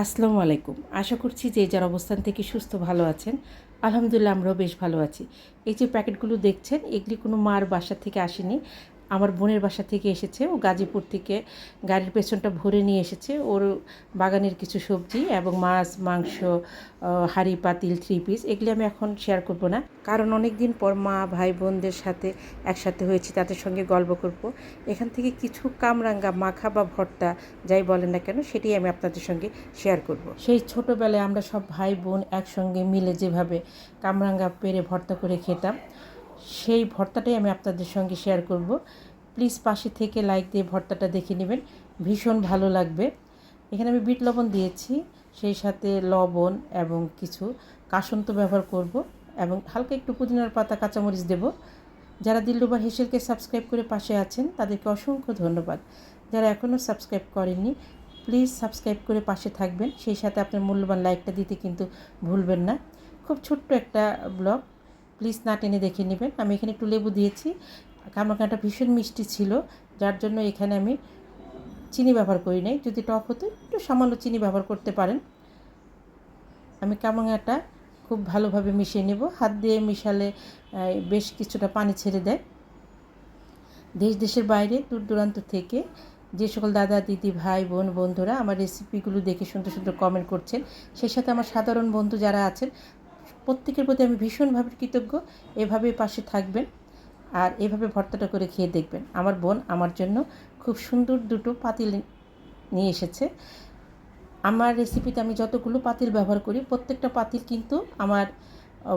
আসসালামু আলাইকুম। আশা করছি যে যার অবস্থান থেকে সুস্থ ভালো আছেন। আলহামদুলিল্লাহ আমরাও বেশ ভালো আছি। এই যে প্যাকেটগুলো দেখছেন এগুলি কোনো মার বাসা থেকে আসেনি। আমার বোনের বাসা থেকে এসেছে। ও গাজীপুর থেকে গাড়ির পেছনটা ভরে নিয়ে এসেছে ওর বাগানের কিছু সবজি এবং মাছ, মাংস, হাঁড়ি পাতিল, 3 পিস এগুলি আমি এখন শেয়ার করব না। কারণ অনেক দিন পর মা ভাই বোনদের সাথে একসাথে হয়েছি, তাদের সঙ্গে গল্প করব। এখান থেকে কিছু কামরাঙ্গা মাখা বা ভর্তা যাই বলেন না কেন সেটাই আমি আপনাদের সঙ্গে শেয়ার করব। সেই ছোটোবেলায় আমরা সব ভাই বোন একসঙ্গে মিলে যেভাবে কামরাঙ্গা পেরে ভর্তা করে খেতাম, সেই ভর্তাটাই আমি আপনাদের সঙ্গে শেয়ার করব। প্লিজ পাশে থেকে লাইক দিয়ে ভর্তাটা দেখে নেবেন, ভীষণ ভালো লাগবে। এখানে আমি বিট লবণ দিয়েছি, সেই সাথে লবণ এবং কিছু কাসুন্ত ব্যবহার করব এবং হালকা একটু পুদিনার পাতা কাঁচামরিচ দেব। যারা দিলরুবা হেসেলকে সাবস্ক্রাইব করে পাশে আছেন তাদেরকে অসংখ্য ধন্যবাদ। যারা এখনও সাবস্ক্রাইব করেননি প্লিজ সাবস্ক্রাইব করে পাশে থাকবেন, সেই সাথে আপনার মূল্যবান লাইকটা দিতে কিন্তু ভুলবেন না। খুব ছোট্ট একটা ব্লগ, প্লিজ না টেনে দেখে নেবেন। আমি এখানে একটু লেবু দিয়েছি। কামরাঙাটা ভীষণ মিষ্টি ছিল, যার জন্য এখানে আমি চিনি ব্যবহার করি নাই। যদি টক হতো একটু সামান্য চিনি ব্যবহার করতে পারেন। আমি কামরাঙাটা খুব ভালোভাবে মিশিয়ে নেব। হাত দিয়ে মিশালে বেশ কিছুটা পানি ছেড়ে দেয়। দেশ দেশের বাইরে দূর দূরান্ত থেকে যে সকল দাদা দিদি ভাই বোন বন্ধুরা আমার রেসিপিগুলো দেখে সুন্দর সুন্দর কমেন্ট করছেন, সেই সাথে আমার সাধারণ বন্ধু যারা আছেন প্রত্যেকের প্রতি আমি ভীষণভাবে কৃতজ্ঞ। এভাবেই পাশে থাকবেন আর এভাবে ভর্তাটা করে খেয়ে দেখবেন। আমার বোন আমার জন্য খুব সুন্দর দুটো পাতিল নিয়ে এসেছে। আমার রেসিপিতে আমি যতগুলো পাতিল ব্যবহার করি প্রত্যেকটা পাতিল কিন্তু আমার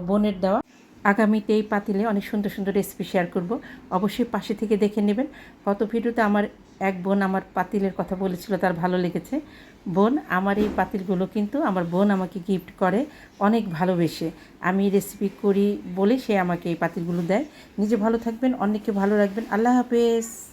বোনের দেওয়া। আগামীতে এই পাতিলে অনেক সুন্দর সুন্দর রেসিপি শেয়ার করব, অবশ্যই পাশে থেকে দেখে নেবেন। গত ভিডিওতে আমার এক বোন আমার পাতিলের কথা বলেছিল, তার ভালো লেগেছে। বোন, আমার এই পাতিলগুলো কিন্তু আমার বোন আমাকে গিফট করে অনেক ভালোবেসে। আমি রেসিপি করি বলে সে আমাকে এই পাতিলগুলো দেয়। নিজে ভালো থাকবেন, অন্যকে ভালো রাখবেন। আল্লাহ হাফেজ।